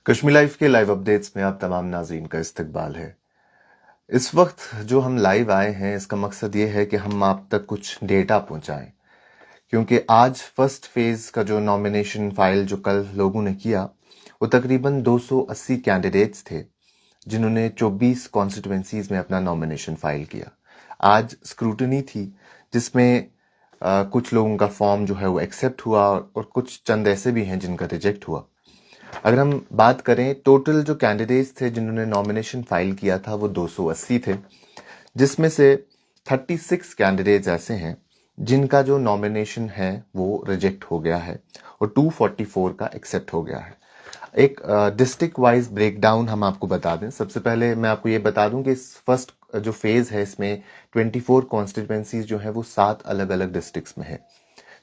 Kashmir live के live updates में आप तमाम नाज़रीन का इस्तकबाल है। इस वक्त जो हम लाइव आए हैं इसका मकसद ये है कि हम आप तक कुछ डेटा पहुंचाएं, क्योंकि आज फर्स्ट फेज का जो नॉमिनेशन फाइल जो कल लोगों ने किया वो तकरीबन 280 कैंडिडेट्स थे जिन्होंने 24 कॉन्स्टिट्यूंसीज में अपना नॉमिनेशन फाइल किया। आज स्क्रूटनी थी जिसमें कुछ लोगों का फॉर्म जो है वो एक्सेप्ट हुआ और कुछ चंद ऐसे भी हैं जिनका रिजेक्ट हुआ। अगर हम बात करें टोटल जो कैंडिडेट्स थे जिन्होंने नॉमिनेशन फाइल किया था वो 280 थे, जिसमें से 36 कैंडिडेट्स ऐसे हैं जिनका जो नॉमिनेशन है वो रिजेक्ट हो गया है और 244 का एक्सेप्ट हो गया है। एक डिस्ट्रिक्ट वाइज ब्रेकडाउन हम आपको बता दें। सबसे पहले मैं आपको ये बता दूं कि इस फर्स्ट जो फेज है इसमें 24 कॉन्स्टिट्यूंसीज जो है वो 7 अलग अलग डिस्ट्रिक्ट्स में है।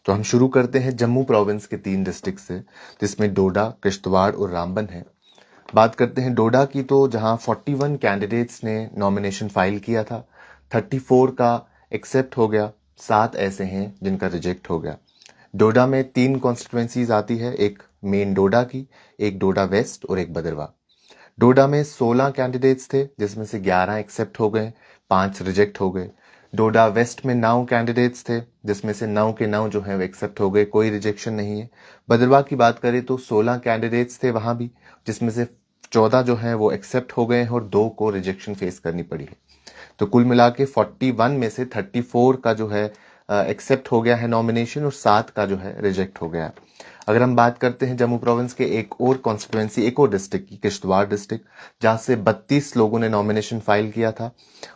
तो हम शुरू करते हैं जम्मू प्रोविंस के 3 डिस्ट्रिक्ट से, जिसमें डोडा, किश्तवाड़ और रामबन है। बात करते हैं डोडा की, तो जहां 41 कैंडिडेट्स ने नॉमिनेशन फाइल किया था, 34 का एक्सेप्ट हो गया, 7 ऐसे हैं जिनका रिजेक्ट हो गया। डोडा में 3 कॉन्स्टिट्यूंसीज आती है, एक मेन डोडा की, एक डोडा वेस्ट और एक बदरवा। डोडा में 16 कैंडिडेट्स थे जिसमें से 11 एक्सेप्ट हो गए, 5 रिजेक्ट हो गए। डोडा वेस्ट में 9 कैंडिडेट्स थे जिसमें से 9 के 9 जो है वो एक्सेप्ट हो गए, कोई रिजेक्शन नहीं है। बदरवा की बात करें तो 16 कैंडिडेट्स थे वहां भी, जिसमें से 14 जो है वो एक्सेप्ट हो गए हैं और 2 को रिजेक्शन फेस करनी पड़ी है। तो कुल मिला के 41 में से 34 का जो है एक्सेप्ट हो गया है नॉमिनेशन और 7 का जो है रिजेक्ट हो गया है। अगर हम बात करते हैं जम्मू प्रोविंस के एक और कॉन्स्टिट्यूंसी, एक और डिस्ट्रिक्ट की, किश्तवाड़ डिस्ट्रिक्ट, जहां से 32 लोगों ने नॉमिनेशन फाइल किया था,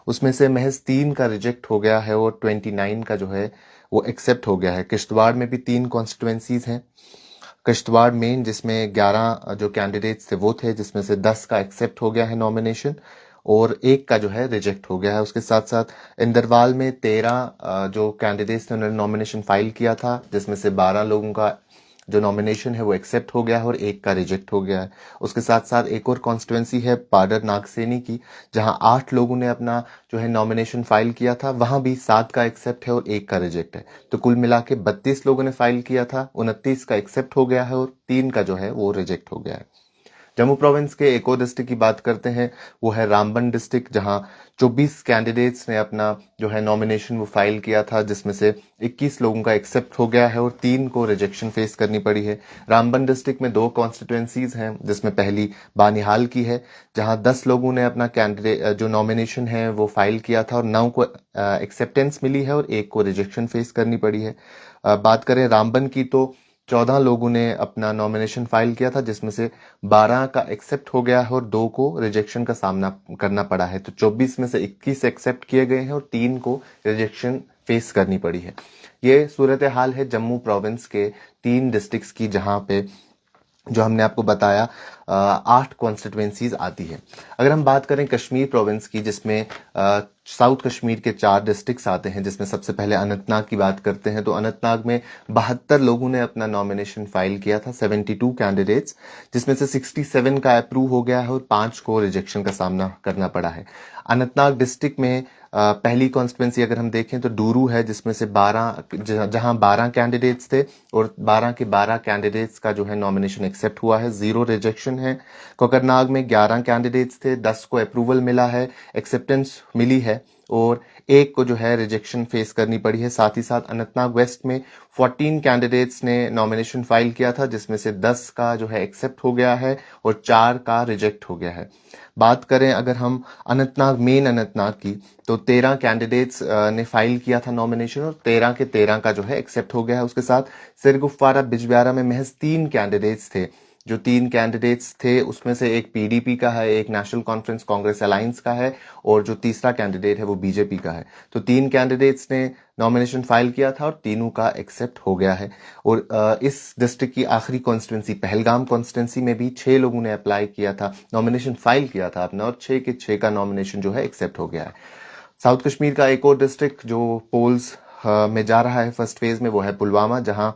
उसमें से महज 3 का रिजेक्ट हो गया है और 29 का जो है वो एक्सेप्ट हो गया है। किश्तवाड़ में भी 3 कॉन्स्टिट्यूंसीज हैं। किश्तवाड़ मेन, जिसमें 11 जो कैंडिडेट्स थे वो थे, जिसमें से 10 का एक्सेप्ट हो गया है नॉमिनेशन और 1 का जो है रिजेक्ट हो गया है। उसके साथ साथ इंदरवाल में 13 जो कैंडिडेट्स ने उन्होंने नॉमिनेशन फाइल किया था, जिसमें से 12 लोगों का जो नॉमिनेशन है वो एक्सेप्ट हो गया है और 1 का रिजेक्ट हो गया है। उसके साथ साथ एक और कॉन्स्टिट्यूंसी है पाडर नागसेनी की, जहां 8 लोगों ने अपना जो है नॉमिनेशन फाइल किया था, वहां भी 7 का एक्सेप्ट है और 1 का रिजेक्ट है। तो कुल मिला के 32 लोगों ने फाइल किया था, 29 का एक्सेप्ट हो गया है और 3 का जो है वो रिजेक्ट हो गया है। जम्मू प्रोविंस के एक और डिस्ट्रिक्ट की बात करते हैं, वो है रामबन डिस्ट्रिक्ट, जहां 24 कैंडिडेट्स ने अपना जो है नॉमिनेशन वो फाइल किया था, जिसमें से 21 लोगों का एक्सेप्ट हो गया है और 3 को रिजेक्शन फेस करनी पड़ी है। रामबन डिस्ट्रिक्ट में 2 कॉन्स्टिट्यूंसीज हैं, जिसमें पहली बानिहाल की है, जहां 10 लोगों ने अपना कैंडिडेट जो नॉमिनेशन है वो फाइल किया था और 9 को एक्सेप्टेंस मिली है और 1 को रिजेक्शन फेस करनी पड़ी है। बात करें रामबन की, तो 14 लोगों ने अपना नॉमिनेशन फाइल किया था, जिसमें से 12 का एक्सेप्ट हो गया है और 2 को रिजेक्शन का सामना करना पड़ा है। तो 24 में से 21 एक्सेप्ट किए गए हैं और 3 को रिजेक्शन फेस करनी पड़ी है। ये सूरत हाल है जम्मू प्रोविंस के 3 डिस्ट्रिक्ट्स की, जहां पे जो हमने आपको बताया 8 कॉन्स्टिट्यूंसीज आती है। अगर हम बात करें कश्मीर प्रोविंस की, जिसमें साउथ कश्मीर के 4 डिस्ट्रिक्ट्स आते हैं, जिसमें सबसे पहले अनंतनाग की बात करते हैं, तो अनंतनाग में 72 लोगों ने अपना नॉमिनेशन फाइल किया था, 72 कैंडिडेट्स, जिसमें से 67 का अप्रूव हो गया है और 5 को रिजेक्शन का सामना करना पड़ा है। अनंतनाग डिस्ट्रिक्ट में पहली कॉन्स्टिट्यूंसी अगर हम देखें तो डूरू है, जिसमें से 12 जहां 12 कैंडिडेट्स थे और 12 के 12 कैंडिडेट्स का जो है नॉमिनेशन एक्सेप्ट हुआ है, 0 रिजेक्शन है। कोकरनाग में 11 कैंडिडेट्स थे, 10 को अप्रूवल मिला है, एक्सेप्टेंस मिली है और 1 को जो है रिजेक्शन फेस करनी पड़ी है। साथ ही साथ अनंतनाग वेस्ट में 14 कैंडिडेट्स ने नॉमिनेशन फाइल किया था, जिसमें से 10 का जो है एक्सेप्ट हो गया है और 4 का रिजेक्ट हो गया है। बात करें अगर हम अनंतनाग, मेन अनंतनाग की, तो 13 कैंडिडेट्स ने फाइल किया था नॉमिनेशन और 13 के 13 का जो है एक्सेप्ट हो गया है। उसके साथ सिरगुफ्फारा बिजबिहारा में महज 3 कैंडिडेट्स थे। जो 3 कैंडिडेट्स थे उसमें से एक पीडीपी का है, एक नेशनल कॉन्फ्रेंस कांग्रेस अलायंस का है और जो तीसरा कैंडिडेट है वो बीजेपी का है। तो 3 कैंडिडेट्स ने नॉमिनेशन फाइल किया था और तीनों का एक्सेप्ट हो गया है। और इस डिस्ट्रिक्ट की आखिरी कॉन्स्टिट्यूंसी पहलगाम कॉन्स्टिट्यूंसी में भी 6 लोगों ने अप्लाई किया था, नॉमिनेशन फाइल किया था अपना और 6 के 6 का नॉमिनेशन जो है एक्सेप्ट हो गया है। साउथ कश्मीर का एक और डिस्ट्रिक्ट जो पोल्स में जा रहा है फर्स्ट फेज में, वो है पुलवामा, जहां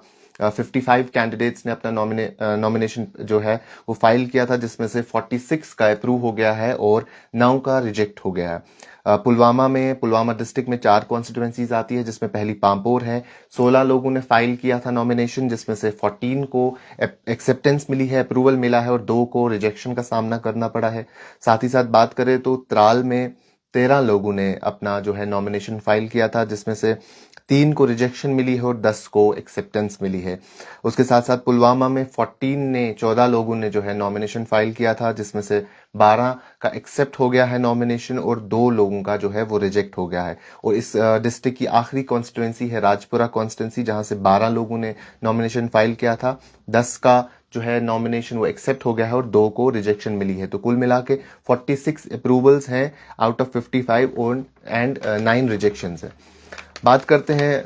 55 कैंडिडेट्स ने अपना नॉमिनेशन जो है वो फाइल किया था, जिसमें से 46 का अप्रूव हो गया है और 9 का रिजेक्ट हो गया है। पुलवामा डिस्ट्रिक्ट में 4 कॉन्स्टिट्यूएंसीज आती है, जिसमें पहली पांपोर है। 16 लोगों ने फाइल किया था नॉमिनेशन, जिसमें से 14 को एक्सेप्टेंस मिली है, अप्रूवल मिला है, और 2 को रिजेक्शन का सामना करना पड़ा है। साथ ही साथ बात करें तो त्राल में 13 लोगों ने अपना जो है नॉमिनेशन फाइल किया था, जिसमें से 3 को रिजेक्शन मिली है और 10 को एक्सेप्टेंस मिली है। उसके साथ साथ पुलवामा में 14 लोगों ने जो है नॉमिनेशन फाइल किया था, जिसमें से 12 का एक्सेप्ट हो गया है नॉमिनेशन और 2 लोगों का जो है वो रिजेक्ट हो गया है। और इस डिस्ट्रिक्ट की आखिरी कॉन्स्टिट्यूएंसी है राजपुरा कॉन्स्टिट्यूएंसी, जहां से 12 लोगों ने नॉमिनेशन फाइल किया था, 10 का जो है नॉमिनेशन वो एक्सेप्ट हो गया है और 2 को रिजेक्शन मिली है। तो कुल मिला के 46 अप्रूवल्स हैं आउट ऑफ 55 और 9 रिजेक्शंस है। बात करते हैं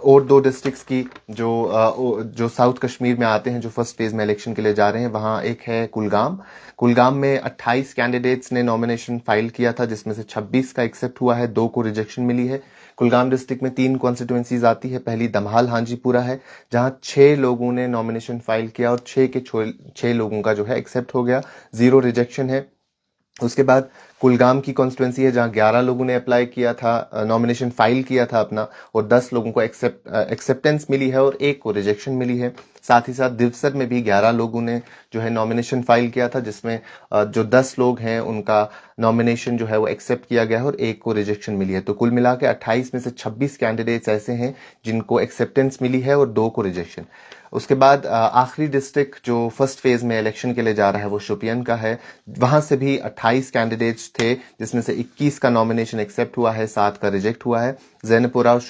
और 2 डिस्ट्रिक्ट्स की जो साउथ कश्मीर में आते हैं, जो फर्स्ट फेज में इलेक्शन के लिए जा रहे हैं। वहां एक है कुलगाम में 28 कैंडिडेट्स ने नॉमिनेशन फाइल किया था, जिसमें से 26 का एक्सेप्ट हुआ है, 2 को रिजेक्शन मिली है। कुलगाम डिस्ट्रिक्ट में 3 कॉन्स्टिट्यूएंसीज आती है। पहली दमहाल हांजीपुरा है, जहां 6 लोगों ने नॉमिनेशन फाइल किया और 6 लोगों का जो है एक्सेप्ट हो गया, 0 रिजेक्शन है। उसके बाद कुलगाम की कॉन्स्टिट्यूएंसी है, जहां 11 लोगों ने अप्लाई किया था, नॉमिनेशन फाइल किया था अपना, और 10 लोगों को एक्सेप्टेंस मिली है और 1 को रिजेक्शन मिली है। साथ ही साथ दिवसर में भी 11 लोगों ने जो है नॉमिनेशन फाइल किया था, जिसमें जो 10 लोग हैं उनका नॉमिनेशन जो है वो एक्सेप्ट किया गया है और 1 को रिजेक्शन मिली है। तो कुल मिला के 28 में से 26 कैंडिडेट्स ऐसे हैं जिनको एक्सेप्टेंस मिली है और 2 को रिजेक्शन। उसके बाद आखिरी डिस्ट्रिक्ट जो फर्स्ट फेज में इलेक्शन के लिए जा रहा है वो शोपियन का है। वहां से भी 28 कैंडिडेट्स थे, जिसमें से 21 का नॉमिनेशन एक्सेप्ट हुआ है, 7 का रिजेक्ट हुआ है। जैनपुरा और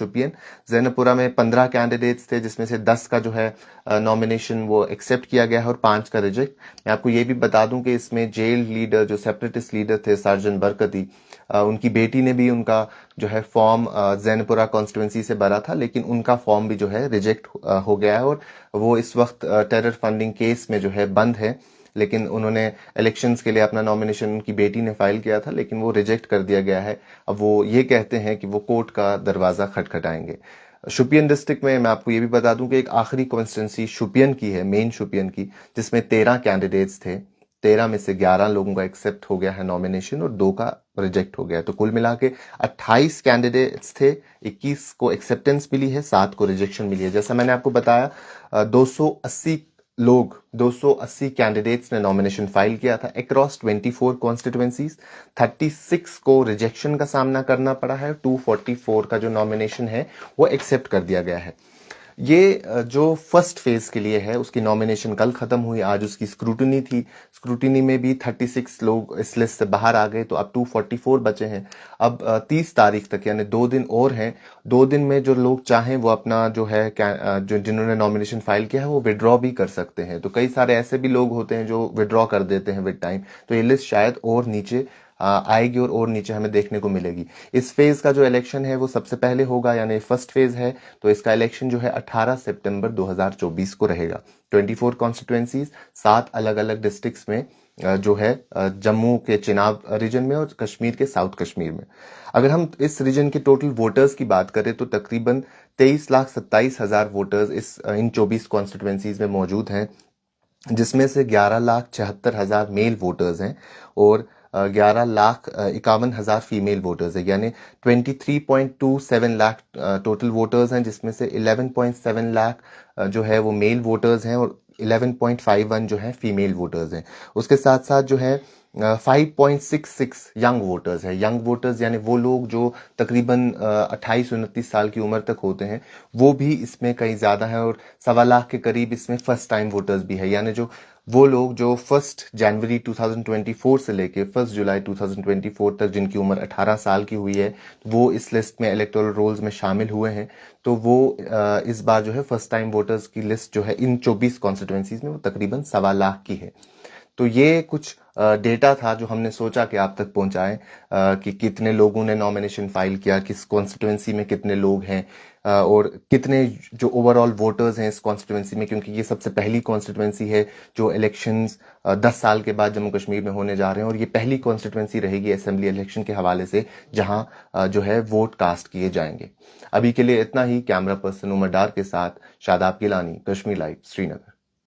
जैनपुरा में 15 कैंडिडेट्स थे, जिसमें से 10 का जो है नॉमिनेशन वो एक्सेप्ट किया गया है और 5 का रिजेक्ट। मैं आपको ये भी बता दूं कि इसमें जेल लीडर जो सेपरेटिस्ट लीडर थे सार्जन बरकती, उनकी बेटी ने भी उनका जो है फॉर्म जैनपुरा कॉन्स्टिट्यूएंसी से भरा था, लेकिन उनका फॉर्म भी जो है रिजेक्ट हो गया है और वो इस वक्त टेरर फंडिंग केस में जो है बंद है। लेकिन उन्होंने इलेक्शंस के लिए अपना नॉमिनेशन उनकी बेटी ने फाइल किया था, लेकिन वो रिजेक्ट कर दिया गया है। अब वो ये कहते हैं कि वो कोर्ट का दरवाजा खटखटाएंगे। शुपियन डिस्ट्रिक्ट में मैं आपको ये भी बता दूं कि एक आखिरी कॉन्स्टिट्यूंसी शुपियन की है, मेन शुपियन की, जिसमें 13 कैंडिडेट्स थे। 13 में से 11 लोगों का एक्सेप्ट हो गया है नॉमिनेशन और 2 का रिजेक्ट हो गया। तो कुल मिला के 28 कैंडिडेट्स थे, 21 को एक्सेप्टेंस मिली है, 7 को रिजेक्शन मिली है। जैसा मैंने आपको बताया 280 कैंडिडेट्स ने नॉमिनेशन फाइल किया था अक्रॉस 24 कॉन्स्टिट्यूएंसीज। 36 को रिजेक्शन का सामना करना पड़ा है, 244 का जो नॉमिनेशन है वो एक्सेप्ट कर दिया गया है। ये जो फर्स्ट फेज के लिए है उसकी नॉमिनेशन कल खत्म हुई, आज उसकी स्क्रूटनी थी। स्क्रूटनी में भी 36 लोग इस लिस्ट से बाहर आ गए, तो अब 244 बचे हैं। अब 30 तारीख तक यानी 2 दिन और हैं। 2 दिन में जो लोग चाहें वो अपना जो है जो जिन्होंने नॉमिनेशन फाइल किया है वो विड्रॉ भी कर सकते हैं। तो कई सारे ऐसे भी लोग होते हैं जो विड्रॉ कर देते हैं विद टाइम, तो ये लिस्ट शायद और नीचे आएगी और नीचे हमें देखने को मिलेगी। इस फेज का जो इलेक्शन है वो सबसे पहले होगा, यानी फर्स्ट फेज है, तो इसका इलेक्शन जो है 18 सितंबर 2024 को रहेगा। 24 कॉन्स्टिट्यूएंसीज, 7 अलग अलग डिस्ट्रिक्ट्स में जो है जम्मू के चिनाब रीजन में और कश्मीर के साउथ कश्मीर में। अगर हम इस रीजन के टोटल वोटर्स की बात करें तो तकरीबन 23,27,000 वोटर्स इन 24 कॉन्स्टिट्यूएंसीज में मौजूद हैं, जिसमें से 11,74,000 मेल वोटर्स हैं और 11,51,000 फीमेल वोटर्स है, यानी 23.27 लाख टोटल वोटर्स हैं, जिसमें से 11.7 लाख जो है वो मेल वोटर्स हैं और 11.51 जो है फीमेल वोटर्स हैं। उसके साथ साथ जो है 5.66 यंग वोटर्स है। यंग वोटर्स यानी वो लोग जो तकरीबन 28-29 साल की उम्र तक होते हैं, वो भी इसमें कई ज्यादा है और 1.25 लाख के करीब इसमें फर्स्ट टाइम वोटर्स भी है, यानी जो वो लोग जो 1 जनवरी 2024 से लेके 1 जुलाई 2024 तक जिनकी उम्र 18 साल की हुई है, वो इस लिस्ट में इलेक्टोरल रोल्स में शामिल हुए हैं। तो वो इस बार जो है फर्स्ट टाइम वोटर्स की लिस्ट जो है इन 24 कॉन्स्टिट्यूएंसीज में वो तकरीबन 1.25 लाख की है। तो ये कुछ डेटा था जो हमने सोचा कि आप तक पहुंचाएं, कि कितने लोगों ने नॉमिनेशन फाइल किया, किस कॉन्स्टिट्यूंसी में कितने लोग हैं, और कितने जो ओवरऑल वोटर्स हैं इस कॉन्स्टिट्यूंसी में, क्योंकि ये सबसे पहली कॉन्स्टिट्यूंसी है जो इलेक्शंस 10 साल के बाद जम्मू कश्मीर में होने जा रहे हैं, और ये पहली कॉन्स्टिट्यूंसी रहेगी असेंबली इलेक्शन के हवाले से जहां जो है वोट कास्ट किए जाएंगे। अभी के लिए इतना ही। कैमरा पर्सन उमर डार के साथ शादाब गिलानी, कश्मीर लाइव, श्रीनगर।